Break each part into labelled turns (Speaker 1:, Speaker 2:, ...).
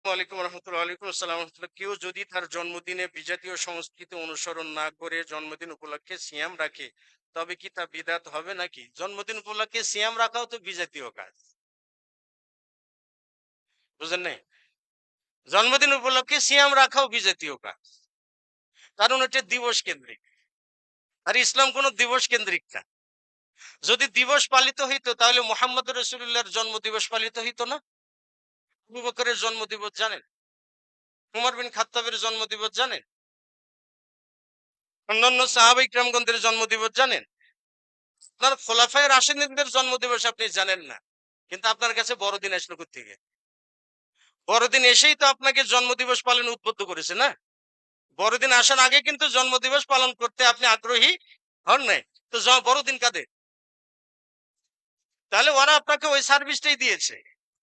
Speaker 1: ওয়ালাইকুম রহমতুল্লাহ। ওয়ালাইকুম আসসালাম রহমতুল্লাহ। কেউ যদি তার জন্মদিনে বিজাতীয় সংস্কৃতি অনুসরণ না করে জন্মদিন উপলক্ষে সিয়াম রাখে, তবে কি তা বিদআত হবে নাকি? জন্মদিন উপলক্ষে সিয়াম রাখাও তো বিজাতীয় কাজ, বুঝেন নাই? জন্মদিন উপলক্ষে সিয়াম রাখাও বিজাতীয় কাজ, কারণ এটা দিবস কেন্দ্রিক। আর ইসলাম কোনো দিবস কেন্দ্রিক না। যদি দিবস পালিত হইতো তাহলে মোহাম্মদ রসুল্লাহর জন্ম দিবস পালিত হইতো না? আবু বকরের জন্ম দিবস জানেন? উমর বিন খাত্তাবের জন্ম দিবস জানেন? অন্যান্য সাহাবা ইকরামগণদের জন্ম দিবস জানেন? আপনার খোলাফায়ে রাশিদিনদের জন্ম দিবস আপনি জানেন না, কিন্তু আপনার কাছে বড়দিন আসলো কোত্থেকে? বড়দিন এসেই তো আপনাকে জন্মদিবস পালন উদ্বুদ্ধ করেছে না? বড়দিন আসার আগে কিন্তু জন্মদিবস পালন করতে আপনি আগ্রহী হন নাই। তো বড়দিন কাদের? তাহলে ওরা আপনাকে ওই সার্ভিসটাই দিয়েছে।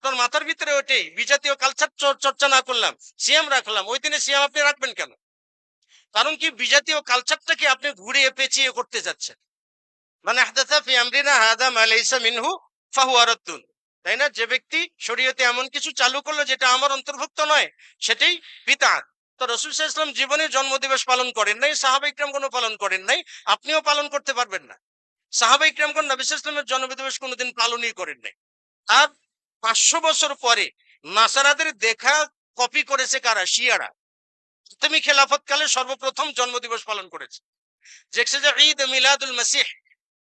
Speaker 1: তোর মাথার ভিতরে ওইটাই, বিজাতীয় কালচার চর্চা না করলাম, সিয়াম রাখলাম, ওই দিনে সিয়াম আপনি রাখবেন কেন? কারণ কি, বিজাতীয় কালচারটাকে আপনি ঘুরিয়ে পেঁচিয়ে করতে যাচ্ছেন। মানে আহদাসা ফি আমরিনা হাযা মা লাইসা মিনহু ফাহুয়া রাদ্দুন। তাই না? যে ব্যক্তি শরীয়তে এমন কিছু চালু করলো যেটা আমার অন্তর্ভুক্ত নয়, সেটাই বিদআত। তো রাসূল সাল্লাল্লাহু আলাইহি ওয়াসাল্লাম জীবনে জন্মদিবস পালন করেন নাই, সাহাবা ইকরামগণও পালন করেন নাই, আপনিও পালন করতে পারবেন না। সাহাবা ইকরামগণ নবী সাল্লাল্লাহু আলাইহি ওয়াসাল্লামের জন্মদিবস কোনোদিন পালনই করেন নাই। আর 500 বছর পরে নাসারাদের দেখা কপি করেছে কারা? শিয়ারা। তুমি খেলাফতকালে সর্বপ্রথম জন্মদিবস পালন করেছে, দেখছে যে ঈদ মিলাদুল মাসিহ,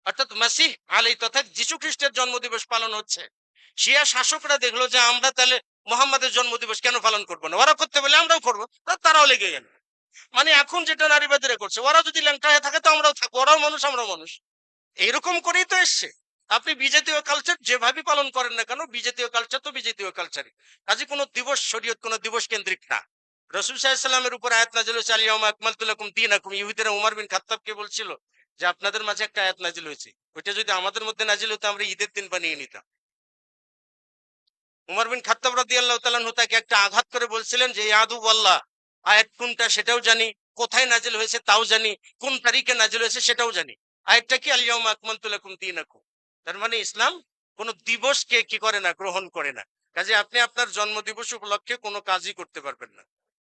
Speaker 1: অর্থাৎ মাসিহ আলাই তথা যীশু খ্রিস্টের জন্মদিবস পালন হচ্ছে। শিয়া শাসকরা দেখলো যে আমরা তাহলে মোহাম্মদের জন্মদিবস কেন পালন করবো না, ওরা করতে বলে আমরাও করবো, তারাও লেগে গেল। মানে এখন যেটা নারীবাদীরা করছে, ওরা যদি ল্যাংটা হয়ে থাকে তো আমরাও থাকবো, ওরাও মানুষ আমরাও মানুষ, এইরকম করেই তো এসছে। আপনি বিজাতীয় কালচার যেভাবে পালন করেন না কেন, বিজাতীয় কালচার তো বিজাতীয় কালচারই। কাজে কোনো দিবস, শরীয়ত কোনো দিবস কেন্দ্রিক না। রাসূল সাল্লাল্লাহু আলাইহি ওয়াসাল্লামের উপর আয়াত নাযিল হয়েছে, আল ইয়াউমা আকমালতু লাকুম দীনাকুম। ইহুদিরা উমর বিন খাত্তাবকে বলছিল যে আপনাদের মাঝে একটা আয়াত নাযিল হয়েছে, ওইটা যদি আমাদের মধ্যে নাযিল হতো আমরা ঈদের দিন বানিয়ে নিতাম। উমর বিন খাত্তাব রাদিয়াল্লাহু তাআলা আনহু তাকে একটা আঘাত করে বলছিলেন যে ইয়াদু আল্লাহ, আয়াত কোনটা সেটাও জানি, কোথায় নাযিল হয়েছে তাও জানি, কোন তারিখে নাযিল হয়েছে সেটাও জানি। আয়াতটা কি? আল ইয়াউমা আকমালতু লাকুম দীনাকুম। তার মানে ইসলাম কোন দিবসকে কি করে না, গ্রহণ করে না। কাজে আপনি আপনার জন্মদিবস উপলক্ষে কোনো কাজই করতে পারবেন না।